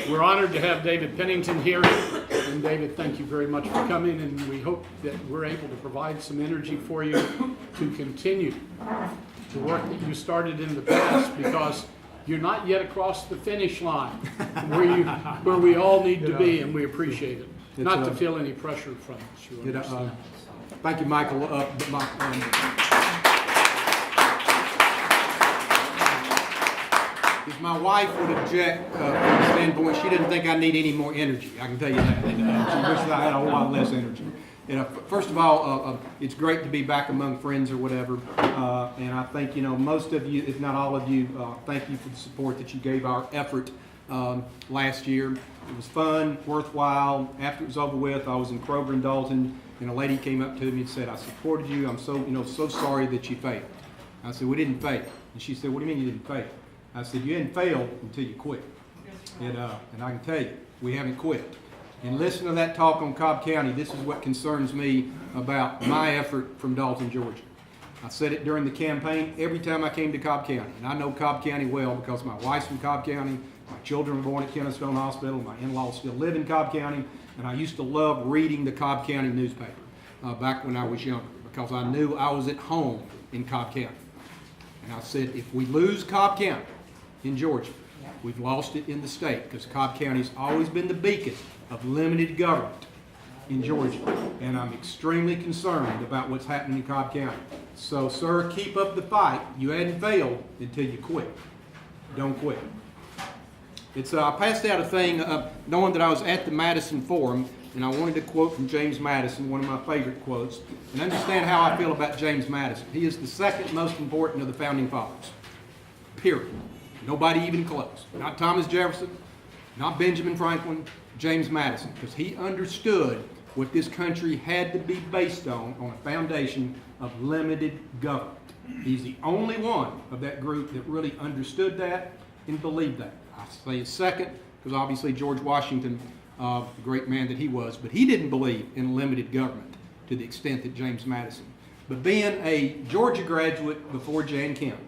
We're honored to have David Pennington here. And David, thank you very much for coming, and we hope that we're able to provide some energy for you to continue the work that you started in the past, because you're not yet across the finish line where we all need to be, and we appreciate it. Not to feel any pressure from us. You understand. Thank you, Michael. If my wife would object from the standpoint, she didn't think I need any more energy. I can tell you that. She wishes I had a whole lot less energy. First of all, it's great to be back among friends or whatever. And I think, most of you, if not all of you, thank you for the support that you gave our effort last year. It was fun, worthwhile. After it was over with, I was in Kroger and Dalton, and a lady came up to me and said, "I supported you. I'm so sorry that you failed." I said, "We didn't fail." And she said, "What do you mean you didn't fail?" I said, "You didn't fail until you quit." And I can tell you, we haven't quit. And listen to that talk on Cobb County. This is what concerns me about my effort from Dalton, Georgia. I said it during the campaign every time I came to Cobb County. And I know Cobb County well because my wife's from Cobb County, my children were born at Kennestone Hospital, my in-laws still live in Cobb County, and I used to love reading the Cobb County newspaper back when I was younger because I knew I was at home in Cobb County. And I said, if we lose Cobb County in Georgia, we've lost it in the state, because Cobb County's always been the beacon of limited government in Georgia. And I'm extremely concerned about what's happening in Cobb County. So, sir, keep up the fight. You hadn't failed until you quit. Don't quit. I passed out a thing knowing that I was at the Madison Forum, and I wanted to quote from James Madison, one of my favorite quotes, and understand how I feel about James Madison. He is the second most important of the Founding Fathers. Period. Nobody even close. Not Thomas Jefferson, not Benjamin Franklin, James Madison, because he understood what this country had to be based on a foundation of limited government. He's the only one of that group that really understood that and believed that. I say it's second because obviously George Washington, the great man that he was, but he didn't believe in limited government to the extent that James Madison. But being a Georgia graduate before Jan Kemp,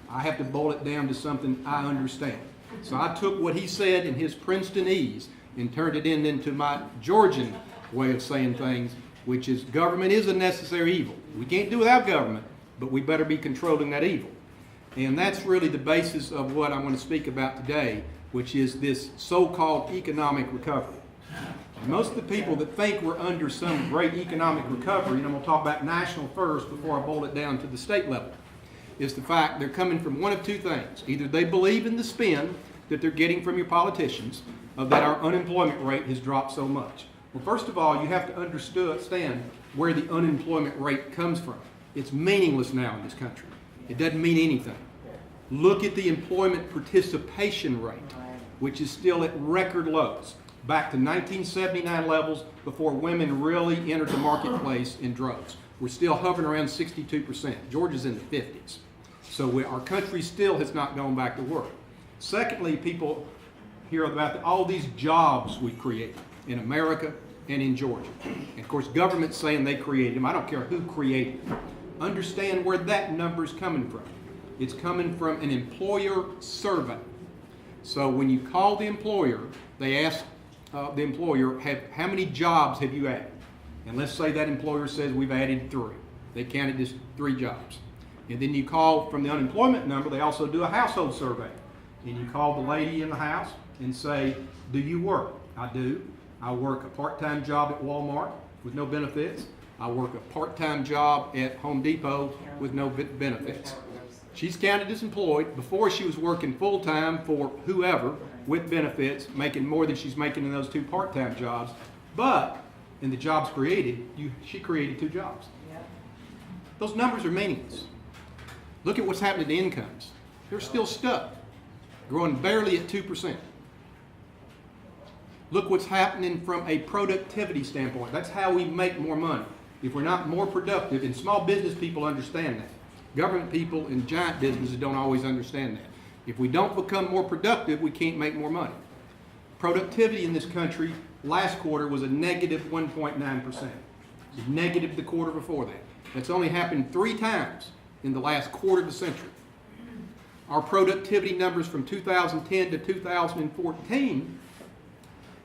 I have to boil it down to something I understand. So I took what he said in his Princetonese and turned it into my Georgian way of saying things, which is government is a necessary evil. We can't do without government, but we better be controlling that evil. And that's really the basis of what I want to speak about today, which is this so-called economic recovery. And most of the people that think we're under some great economic recovery, and I'm going to talk about national first before I boil it down to the state level, is the fact they're coming from one of two things. Either they believe in the spin that they're getting from your politicians that our unemployment rate has dropped so much. Well, first of all, you have to understand where the unemployment rate comes from. It's meaningless now in this country. It doesn't mean anything. Look at the employment participation rate, which is still at record lows, back to 1979 levels before women really entered the marketplace in droves. We're still hovering around 62%. Georgia's in the 50s. So our country still has not gone back to work. Secondly, people hear about all these jobs we created in America and in Georgia. And of course, government's saying they created them. I don't care who created them. Understand where that number's coming from. It's coming from an employer survey. So when you call the employer, they ask the employer, how many jobs have you added? And let's say that employer says we've added 3. They counted just 3 jobs. And then you call from the unemployment number, they also do a household survey. And you call the lady in the house and say, do you work? I do. I work a part-time job at Walmart with no benefits. I work a part-time job at Home Depot with no benefits. She's counted as employed. Before, she was working full-time for whoever with benefits, making more than she's making in those 2 part-time jobs. But in the jobs created, she created 2 jobs. Those numbers are meaningless. Look at what's happening to incomes. They're still stuck, growing barely at 2%. Look what's happening from a productivity standpoint. That's how we make more money. If we're not more productive, and small business people understand that. Government people and giant businesses don't always understand that. If we don't become more productive, we can't make more money. Productivity in this country last quarter was a negative 1.9%. It was negative the quarter before that. That's only happened 3 times in the last quarter of a century. Our productivity numbers from 2010 to 2014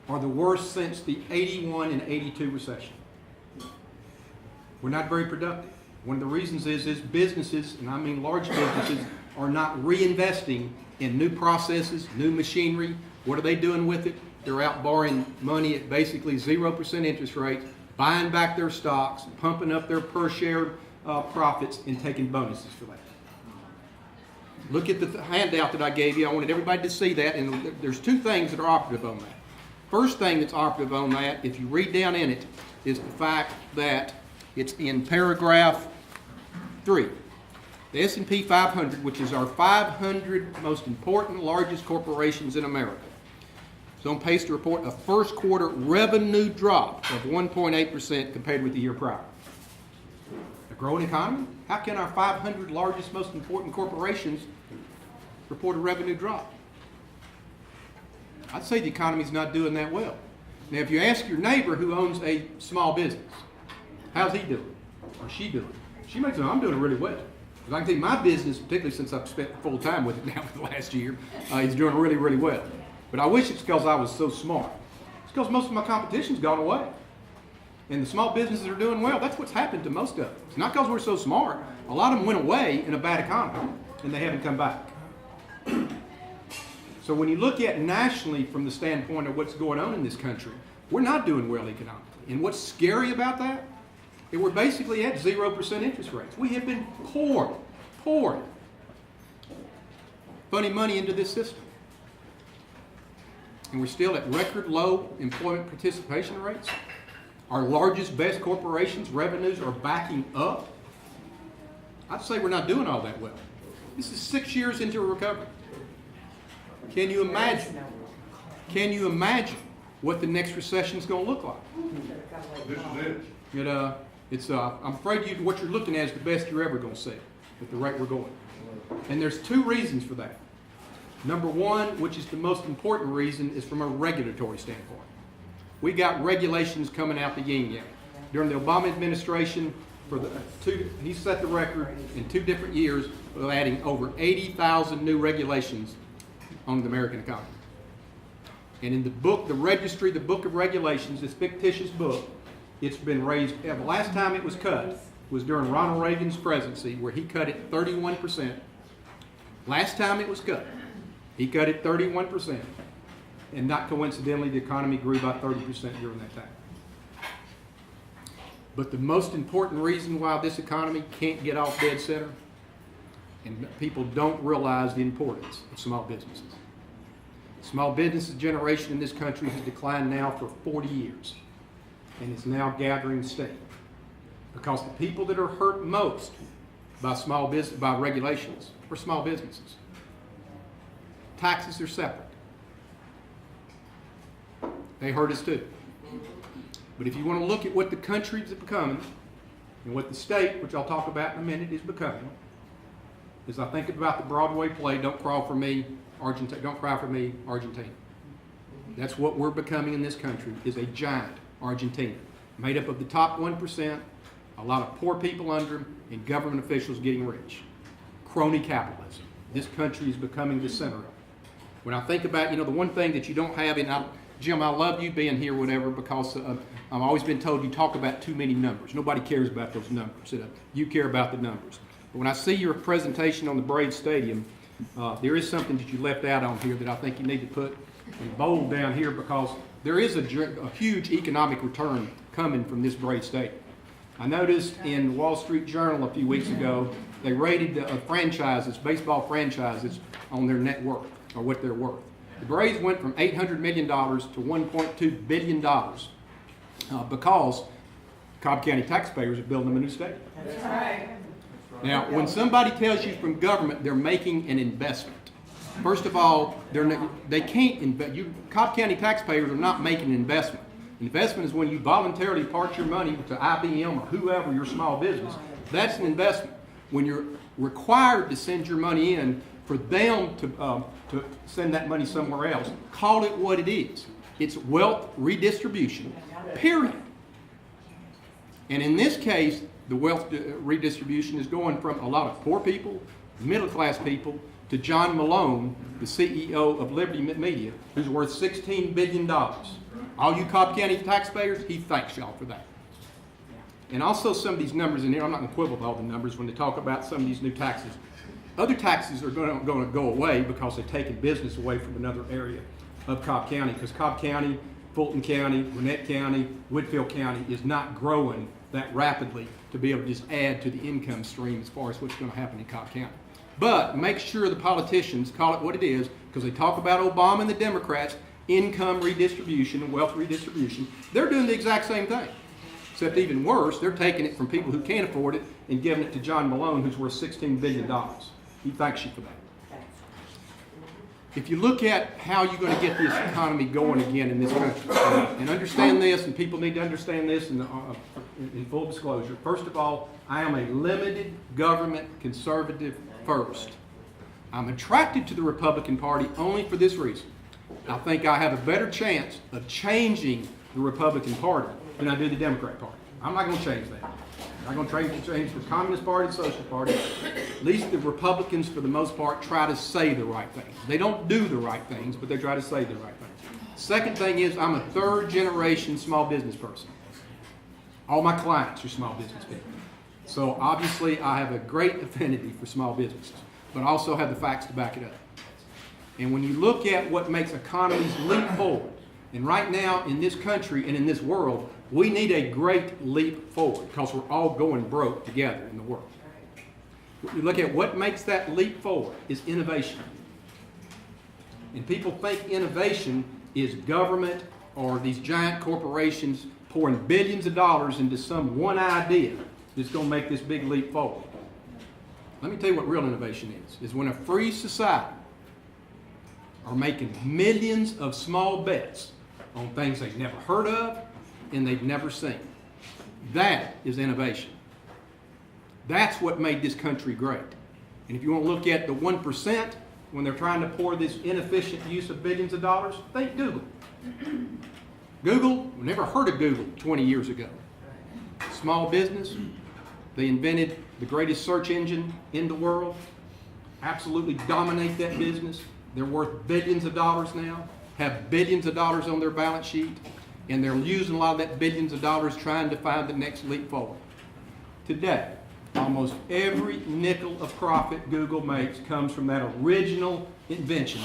are the worst since the 81 and 82 recession. We're not very productive. One of the reasons is businesses, and I mean large businesses, are not reinvesting in new processes, new machinery. What are they doing with it? They're out borrowing money at basically 0% interest rates, buying back their stocks, pumping up their per share profits, and taking bonuses for that. Look at the handout that I gave you. I wanted everybody to see that, and there's two things that are operative on that. First thing that's operative on that, if you read down in it, is the fact that it's in paragraph 3. The S&P 500, which is our 500 most important, largest corporations in America, is on pace to report a first quarter revenue drop of 1.8% compared with the year prior. A growing economy? How can our 500 largest, most important corporations report a revenue drop? I'd say the economy's not doing that well. Now, if you ask your neighbor who owns a small business, how's he doing? Or she doing? She might say, I'm doing really well. Because I can tell you my business, particularly since I've spent full time with it now for the last year, is doing really, really well. But I wish it's because I was so smart. It's because most of my competition's gone away. And the small businesses are doing well. That's what's happened to most of them. It's not because we're so smart. A lot of them went away in a bad economy, and they haven't come back. So when you look at nationally from the standpoint of what's going on in this country, we're not doing well economically. And what's scary about that is we're basically at 0% interest rates. We have been pouring funny money into this system. And we're still at record low employment participation rates. Our largest, best corporations' revenues are backing up. I'd say we're not doing all that well. This is 6 years into a recovery. Can you imagine? Can you imagine what the next recession is going to look like? This is it. I'm afraid what you're looking at is the best you're ever going to see at the rate we're going. And there's two reasons for that. Number one, which is the most important reason, is from a regulatory standpoint. We got regulations coming out the yin-yang. During the Obama administration, he set the record in 2 different years of adding over 80,000 new regulations on the American economy. And in the book, the registry, the book of regulations, this fictitious book, it's been raised. The last time it was cut was during Ronald Reagan's presidency, where he cut it 31%. Last time it was cut, he cut it 31%. And not coincidentally, the economy grew by 30% during that time. But the most important reason why this economy can't get off dead center, and people don't realize the importance of small businesses. Small business generation in this country has declined now for 40 years, and it's now gathering steam. Because the people that are hurt most by regulations are small businesses. Taxes are separate. They hurt us too. But if you want to look at what the country is becoming, and what the state, which I'll talk about in a minute, is becoming, as I think about the Broadway play, Don't Cry for Me, Argentina. That's what we're becoming in this country, is a giant Argentina, made up of the top 1%, a lot of poor people under them, and government officials getting rich. Crony capitalism. This country is becoming the center of it. When I think about, the one thing that you don't have, and Jim, I love you being here, whatever, because I've always been told you talk about too many numbers. Nobody cares about those numbers. You care about the numbers. But when I see your presentation on the Braves Stadium, there is something that you left out on here that I think you need to put in bold down here, because there is a huge economic return coming from this Braves Stadium. I noticed in the Wall Street Journal a few weeks ago, they rated baseball franchises, on their net worth, or what they're worth. The Braves went from $800 million to $1.2 billion because Cobb County taxpayers are building them a new stadium. That's right. Now, when somebody tells you from government they're making an investment, first of all, they can't invest. Cobb County taxpayers are not making an investment. Investment is when you voluntarily part your money to IBM or whoever, your small business. That's an investment. When you're required to send your money in for them to send that money somewhere else, call it what it is. It's wealth redistribution, period. And in this case, the wealth redistribution is going from a lot of poor people, middle class people, to John Malone, the CEO of Liberty Media, who's worth $16 billion. All you Cobb County taxpayers, he thanks y'all for that. And also some of these numbers in here, I'm not going to quibble with all the numbers when they talk about some of these new taxes. Other taxes are going to go away because they're taking business away from another area of Cobb County, because Cobb County, Fulton County, Gwinnett County, Whitfield County is not growing that rapidly to be able to just add to the income stream as far as what's going to happen in Cobb County. But make sure the politicians call it what it is, because they talk about Obama and the Democrats, income redistribution and wealth redistribution. They're doing the exact same thing. Except even worse, they're taking it from people who can't afford it and giving it to John Malone, who's worth $16 billion. He thanks you for that. If you look at how you're going to get this economy going again in this country, and understand this, and people need to understand this in full disclosure. First of all, I am a limited government conservative first. I'm attracted to the Republican Party only for this reason. I think I have a better chance of changing the Republican Party than I do the Democrat Party. I'm not going to change that. I'm not going to change the Communist Party and Social Party. At least the Republicans, for the most part, try to say the right things. They don't do the right things, but they try to say the right things. Second thing is, I'm a third-generation small business person. All my clients are small business people. So obviously, I have a great affinity for small businesses, but I also have the facts to back it up. And when you look at what makes economies leap forward, and right now in this country and in this world, we need a great leap forward because we're all going broke together in the world. You look at what makes that leap forward is innovation. And people think innovation is government or these giant corporations pouring billions of dollars into some one idea that's going to make this big leap forward. Let me tell you what real innovation is when a free society are making millions of small bets on things they've never heard of and they've never seen. That is innovation. That's what made this country great. And if you want to look at the 1%, when they're trying to pour this inefficient use of billions of dollars, think Google. Google, we never heard of Google 20 years ago. Small business, they invented the greatest search engine in the world, absolutely dominate that business. They're worth billions of dollars now, have billions of dollars on their balance sheet, and they're using a lot of that billions of dollars trying to find the next leap forward. Today, almost every nickel of profit Google makes comes from that original invention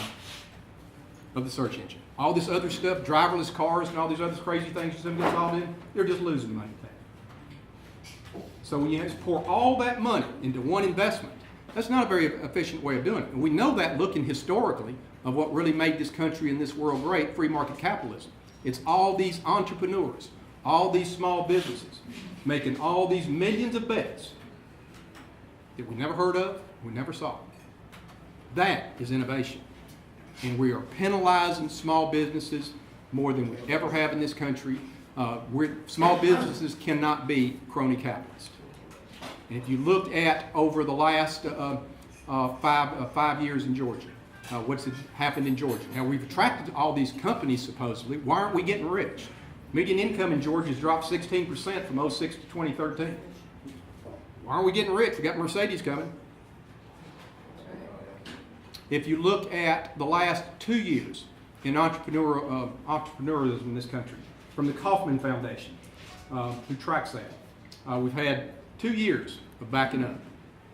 of the search engine. All this other stuff, driverless cars and all these other crazy things some get involved in, they're just losing money with that. So when you have to pour all that money into one investment, that's not a very efficient way of doing it. And we know that looking historically of what really made this country and this world great, free market capitalism. It's all these entrepreneurs, all these small businesses, making all these millions of bets that we never heard of, we never saw. That is innovation. And we are penalizing small businesses more than we ever have in this country. Small businesses cannot be crony capitalists. And if you look at over the last 5 years in Georgia, what's happened in Georgia? Now, we've attracted all these companies, supposedly. Why aren't we getting rich? Median income in Georgia has dropped 16% from 06 to 2013. Why aren't we getting rich? We got Mercedes coming. If you look at the last 2 years in entrepreneurialism in this country, from the Kauffman Foundation, who tracks that, we've had 2 years of backing up.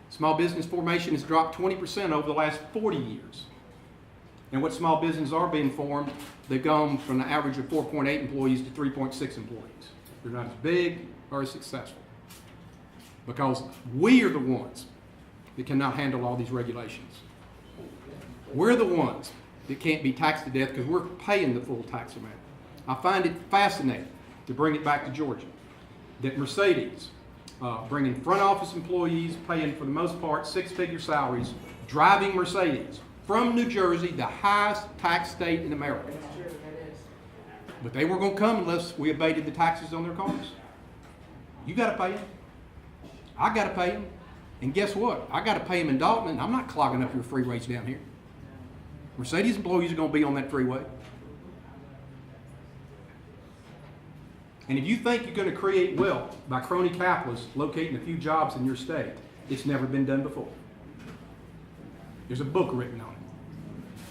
Small business formation has dropped 20% over the last 40 years. And what small businesses are being formed, they've gone from an average of 4.8 employees to 3.6 employees. They're not as big or as successful. Because we are the ones that cannot handle all these regulations. We're the ones that can't be taxed to death because we're paying the full tax amount. I find it fascinating, to bring it back to Georgia, that Mercedes, bringing front office employees, paying for the most part six-figure salaries, driving Mercedes from New Jersey, the highest tax state in America. But they weren't going to come unless we abated the taxes on their cars. You got to pay them. I got to pay them. And guess what? I got to pay them in Dalton, and I'm not clogging up your freeways down here. Mercedes employees are going to be on that freeway. And if you think you're going to create wealth by crony capitalists locating a few jobs in your state, it's never been done before. There's a book written on it.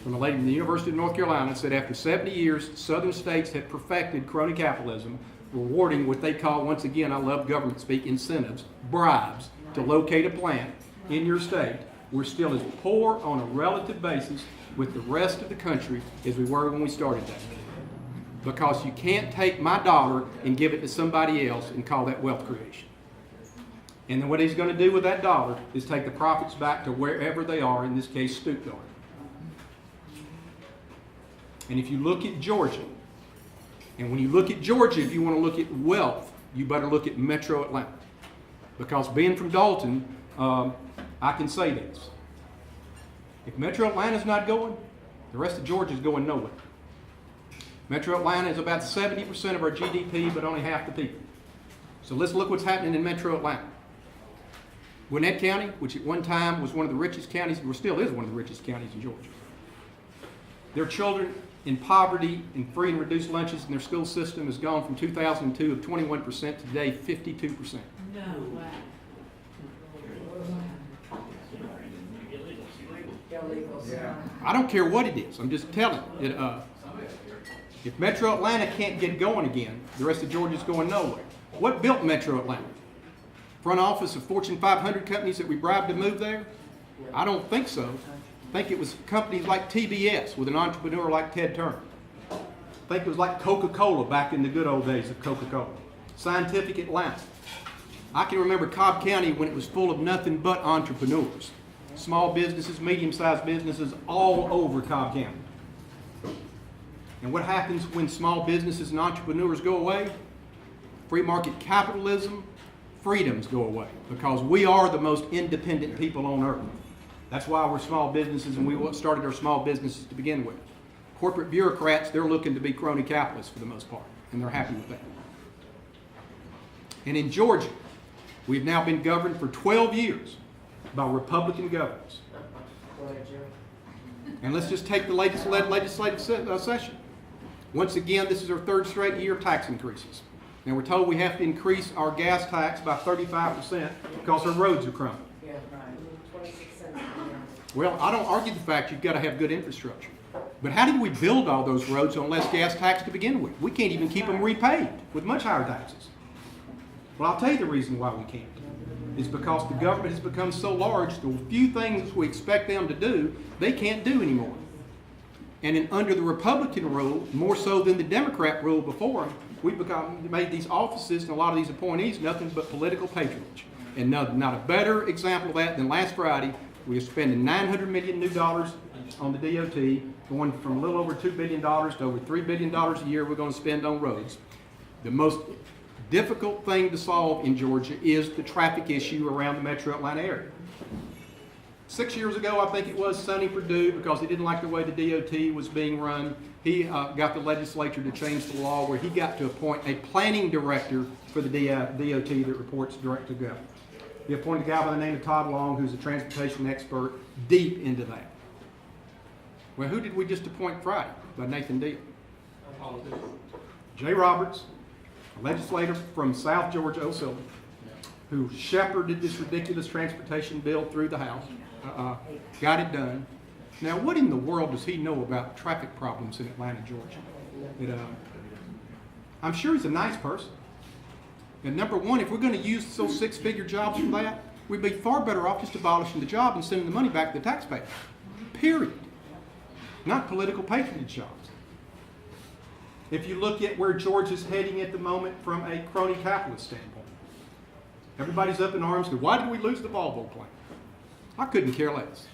from a lady from the University of North Carolina said after 70 years, southern states had perfected crony capitalism, rewarding what they call, once again, I love government speak, incentives, bribes, to locate a plant in your state. We're still as poor on a relative basis with the rest of the country as we were when we started that. Because you can't take my dollar and give it to somebody else and call that wealth creation. And then what he's going to do with that dollar is take the profits back to wherever they are, in this case, Stuttgart. And if you look at Georgia, and when you look at Georgia, if you want to look at wealth, you better look at Metro Atlanta. Because being from Dalton, I can say this. If Metro Atlanta's not going, the rest of Georgia's going nowhere. Metro Atlanta is about 70% of our GDP, but only half the people. So let's look what's happening in Metro Atlanta. Gwinnett County, which at one time was one of the richest counties, or still is one of the richest counties in Georgia. Their children in poverty and free and reduced lunches in their school system has gone from 2002 of 21% to today 52%. No way. I don't care what it is. I'm just telling you. If Metro Atlanta can't get going again, the rest of Georgia's going nowhere. What built Metro Atlanta? Front office of Fortune 500 companies that we bribed to move there? I don't think so. I think it was companies like TBS with an entrepreneur like Ted Turner. I think it was like Coca-Cola back in the good old days of Coca-Cola. Scientific Atlanta. I can remember Cobb County when it was full of nothing but entrepreneurs. Small businesses, medium-sized businesses all over Cobb County. And what happens when small businesses and entrepreneurs go away? Free market capitalism, freedoms go away, because we are the most independent people on earth. That's why we're small businesses, and we started our small businesses to begin with. Corporate bureaucrats, they're looking to be crony capitalists for the most part, and they're happy with that. And in Georgia, we've now been governed for 12 years by Republican governors. And let's just take the latest legislative session. Once again, this is our third straight year of tax increases. And we're told we have to increase our gas tax by 35% because our roads are crumbling. Yeah, right. 26 cents. Well, I don't argue the fact you've got to have good infrastructure. But how did we build all those roads on less gas tax to begin with? We can't even keep them repaved with much higher taxes. Well, I'll tell you the reason why we can't. It's because the government has become so large, the few things we expect them to do, they can't do anymore. And under the Republican rule, more so than the Democrat rule before them, we've made these offices and a lot of these appointees nothing but political patronage. And not a better example of that than last Friday. We are spending $900 million new dollars on the DOT, going from a little over $2 billion to over $3 billion a year we're going to spend on roads. The most difficult thing to solve in Georgia is the traffic issue around the Metro Atlanta area. 6 years ago, I think it was, Sonny Perdue, because he didn't like the way the DOT was being run, he got the legislature to change the law where he got to appoint a planning director for the DOT that reports direct to governor. He appointed a guy by the name of Todd Long, who's a transportation expert, deep into that. Well, who did we just appoint Friday? By Nathan Deal. Jay Roberts, a legislator from South Georgia, O'Sullivan, who shepherded this ridiculous transportation bill through the House, got it done. Now, what in the world does he know about traffic problems in Atlanta, Georgia? I'm sure he's a nice person. And number one, if we're going to use those six-figure jobs for that, we'd be far better off just abolishing the job and sending the money back to the taxpayer. Period. Not political patronage jobs. If you look at where Georgia's heading at the moment from a crony capitalist standpoint, everybody's up in arms because why did we lose the Volvo plant? I couldn't care less.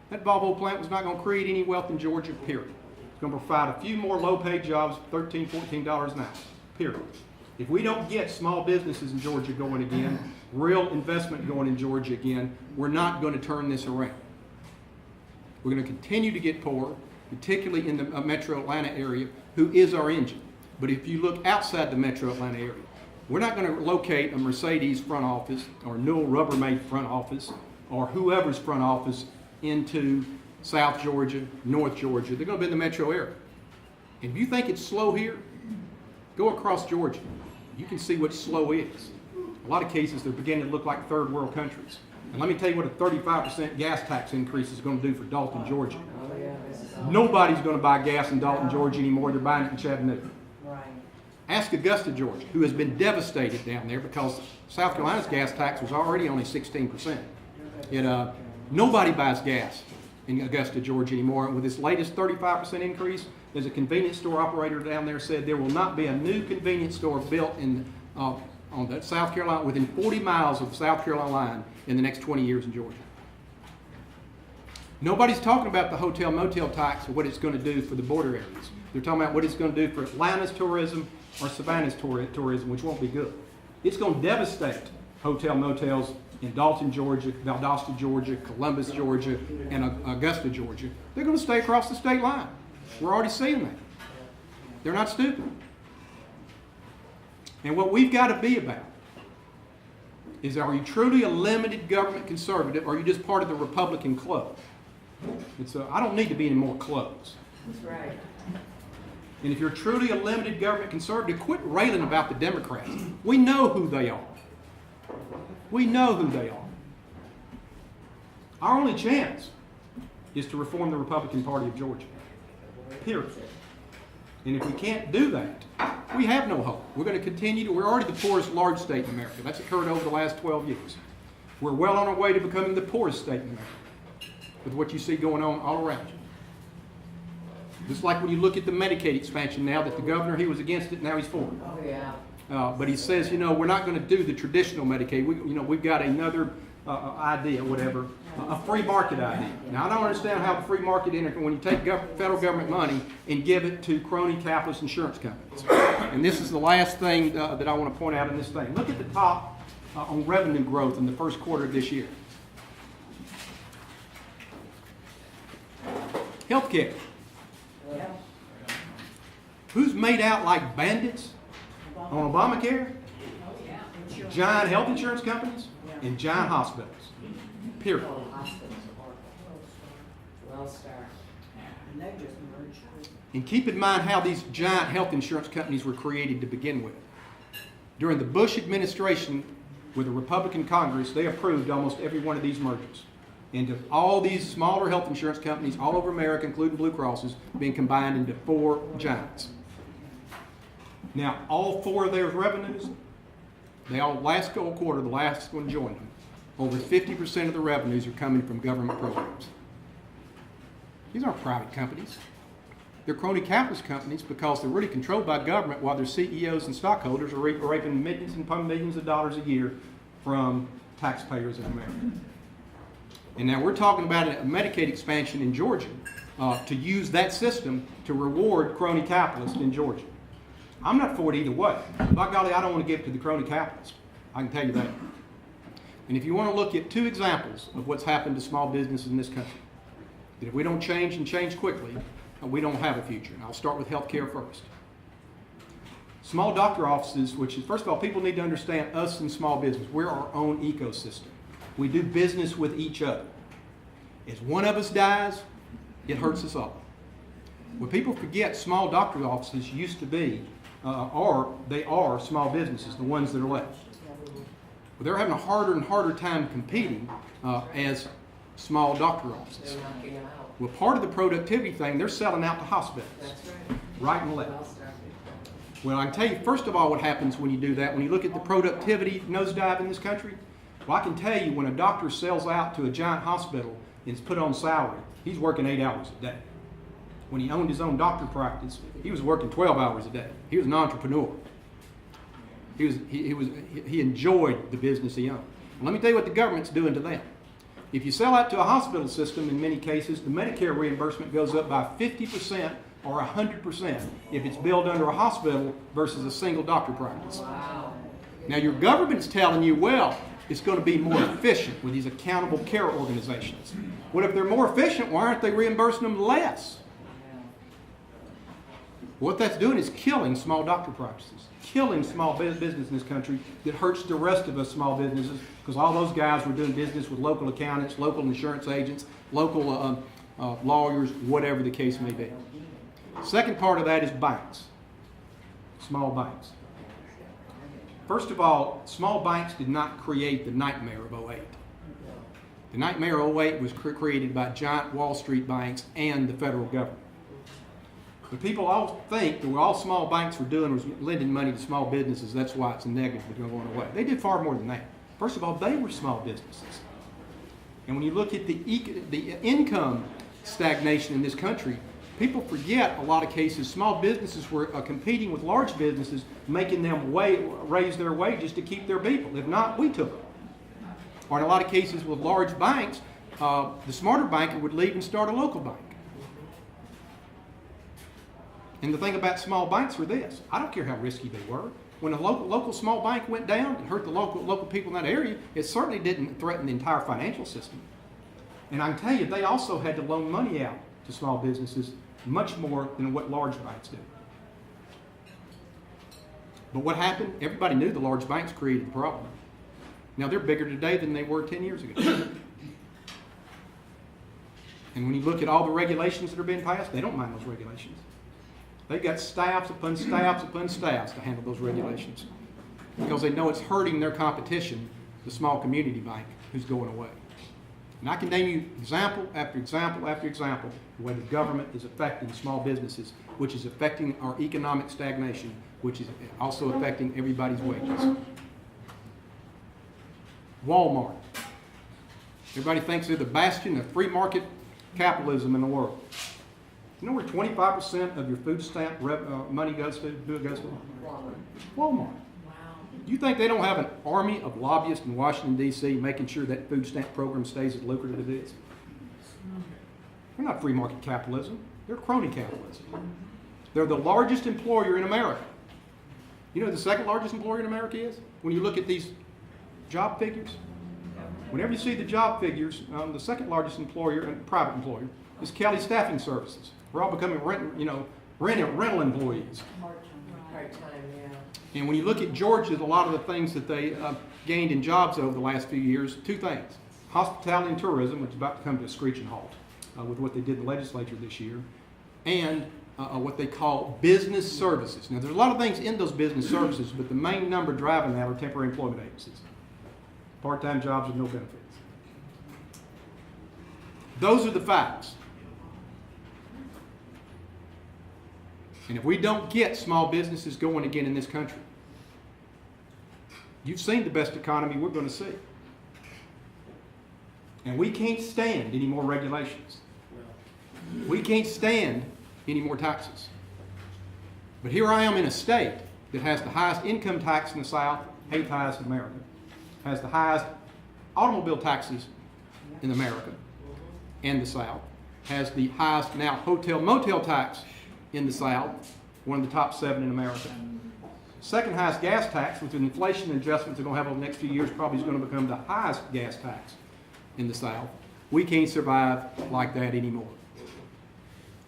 That Volvo plant was not going to create any wealth in Georgia, period. It's going to provide a few more low-paid jobs, $13, $14 an hour, period. If we don't get small businesses in Georgia going again, real investment going in Georgia again, we're not going to turn this around. We're going to continue to get poor, particularly in the Metro Atlanta area, who is our engine. But if you look outside the Metro Atlanta area, we're not going to locate a Mercedes front office or Newell Rubbermaid front office or whoever's front office into South Georgia, North Georgia. They're going to be in the metro area. And if you think it's slow here, go across Georgia. You can see what slow is. A lot of cases, they're beginning to look like third world countries. And let me tell you what a 35% gas tax increase is going to do for Dalton, Georgia. Nobody's going to buy gas in Dalton, Georgia anymore. They're buying it in Chattanooga. Right. Ask Augusta, Georgia, who has been devastated down there because South Carolina's gas tax was already only 16%. Nobody buys gas in Augusta, Georgia anymore. And with this latest 35% increase, there's a convenience store operator down there said there will not be a new convenience store built on the South Carolina, within 40 miles of the South Carolina line in the next 20 years in Georgia. Nobody's talking about the hotel motel tax or what it's going to do for the border areas. They're talking about what it's going to do for Atlanta's tourism or Savannah's tourism, which won't be good. It's going to devastate hotel motels in Dalton, Georgia, Valdosta, Georgia, Columbus, Georgia, and Augusta, Georgia. They're going to stay across the state line. We're already seeing that. They're not stupid. And what we've got to be about is, are you truly a limited government conservative, or are you just part of the Republican club? I don't need to be in more clubs. That's right. And if you're truly a limited government conservative, quit railing about the Democrats. We know who they are. We know who they are. Our only chance is to reform the Republican Party of Georgia. Period. And if we can't do that, we have no hope. We're going to continue we're already the poorest large state in America. That's occurred over the last 12 years. We're well on our way to becoming the poorest state in America with what you see going on all around you. Just like when you look at the Medicaid expansion now, that the governor, he was against it, now he's for it. Oh, yeah. But he says, we're not going to do the traditional Medicaid. We've got another idea, whatever, a free market idea. Now, I don't understand how the free market when you take federal government money and give it to crony capitalist insurance companies. And this is the last thing that I want to point out in this thing. Look at the top on revenue growth in the first quarter of this year. Healthcare. Yeah. Who's made out like bandits on Obamacare? Giant health insurance companies and giant hospitals. Period. Oh, hospitals are well started. And they just merged. And keep in mind how these giant health insurance companies were created to begin with. During the Bush administration, with a Republican Congress, they approved almost every one of these mergers. Into all these smaller health insurance companies all over America, including Blue Crosses, being combined into 4 giants. Now, all 4 of their revenues, they all last quarter, the last one joined them, over 50% of the revenues are coming from government programs. These aren't private companies. They're crony capitalist companies because they're really controlled by government, while their CEOs and stockholders are raping millions and millions of dollars a year from taxpayers in America. And now we're talking about a Medicaid expansion in Georgia to use that system to reward crony capitalists in Georgia. I'm not for it either way. By golly, I don't want to give it to the crony capitalists. I can tell you that. And if you want to look at 2 examples of what's happened to small businesses in this country, that if we don't change and change quickly, we don't have a future. And I'll start with healthcare first. Small doctor offices, which is, first of all, people need to understand us in small business. We're our own ecosystem. We do business with each other. As one of us dies, it hurts us all. When people forget, small doctor offices used to be, they are small businesses, the ones that are left. But they're having a harder and harder time competing as small doctor offices. They're knocking them out. Well, part of the productivity thing, they're selling out to hospitals, That's right. right and left. Well started. Well, I can tell you, first of all, what happens when you do that. When you look at the productivity nosedive in this country, well, I can tell you when a doctor sells out to a giant hospital and is put on salary, he's working 8 hours a day. When he owned his own doctor practice, he was working 12 hours a day. He was an entrepreneur. He enjoyed the business he owned. And let me tell you what the government's doing to them. If you sell out to a hospital system, in many cases, the Medicare reimbursement goes up by 50% or 100% if it's billed under a hospital versus a single doctor practice. Wow. Now, your government's telling you, well, it's going to be more efficient with these accountable care organizations. Well, if they're more efficient, why aren't they reimbursing them less? What that's doing is killing small doctor practices, killing small business in this country that hurts the rest of us small businesses, because all those guys were doing business with local accountants, local insurance agents, local lawyers, whatever the case may be. Second part of that is banks, small banks. First of all, small banks did not create the nightmare of '08. The nightmare of '08 was created by giant Wall Street banks and the federal government. But people all think that what all small banks were doing was lending money to small businesses. That's why it's a negative going away. They did far more than that. First of all, they were small businesses. And when you look at the income stagnation in this country, people forget a lot of cases small businesses were competing with large businesses, making them raise their wages to keep their people. If not, we took them. Or in a lot of cases with large banks, the smarter banker would leave and start a local bank. And the thing about small banks were this: I don't care how risky they were. When a local small bank went down and hurt the local people in that area, it certainly didn't threaten the entire financial system. And I can tell you, they also had to loan money out to small businesses much more than what large banks did. But what happened? Everybody knew the large banks created the problem. Now they're bigger today than they were 10 years ago. And when you look at all the regulations that are being passed, they don't mind those regulations. They've got staffs upon staffs upon staffs to handle those regulations because they know it's hurting their competition, the small community bank who's going away. And I can name you example after example after example the way the government is affecting small businesses, which is affecting our economic stagnation, which is also affecting everybody's wages. Walmart. Everybody thinks they're the bastion of free market capitalism in the world. You know where 25% of your food stamp money goes to? Who it goes to? Walmart. Wow. You think they don't have an army of lobbyists in Washington, D.C. making sure that food stamp program stays as lucrative as it is? They're not free market capitalism. They're crony capitalism. They're the largest employer in America. You know who the second largest employer in America is? When you look at these job figures, whenever you see the job figures, the second largest employer, and private employer, is Kelly Staffing Services. We're all becoming rental employees. Part-time, yeah. And when you look at Georgia, a lot of the things that they gained in jobs over the last few years, two things: hospitality and tourism, which is about to come to a screeching halt with what they did in the legislature this year, and what they call business services. Now, there's a lot of things in those business services, but the main number driving that are temporary employment agencies. Part-time jobs with no benefits. Those are the facts. And if we don't get small businesses going again in this country, you've seen the best economy we're going to see. And we can't stand any more regulations. We can't stand any more taxes. But here I am in a state that has the highest income tax in the South, 8th highest in America, has the highest automobile taxes in America and the South, has the highest now hotel-motel tax in the South, one of the top 7 in America. Second highest gas tax, with the inflation adjustments they're going to have over the next few years, probably is going to become the highest gas tax in the South. We can't survive like that anymore.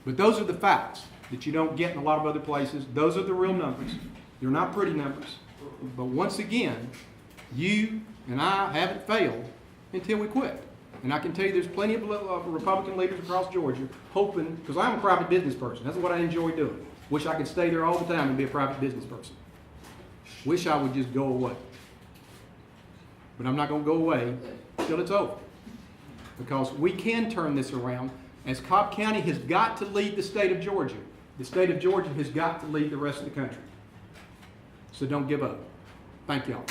But those are the facts that you don't get in a lot of other places. Those are the real numbers. They're not pretty numbers. But once again, you and I haven't failed until we quit. And I can tell you there's plenty of Republican leaders across Georgia hoping, because I'm a private business person. That's what I enjoy doing. Wish I could stay there all the time and be a private business person. Wish I would just go away. But I'm not going to go away till it's over. Because we can turn this around. As Cobb County has got to lead the state of Georgia, the state of Georgia has got to lead the rest of the country. So don't give up. Thank y'all.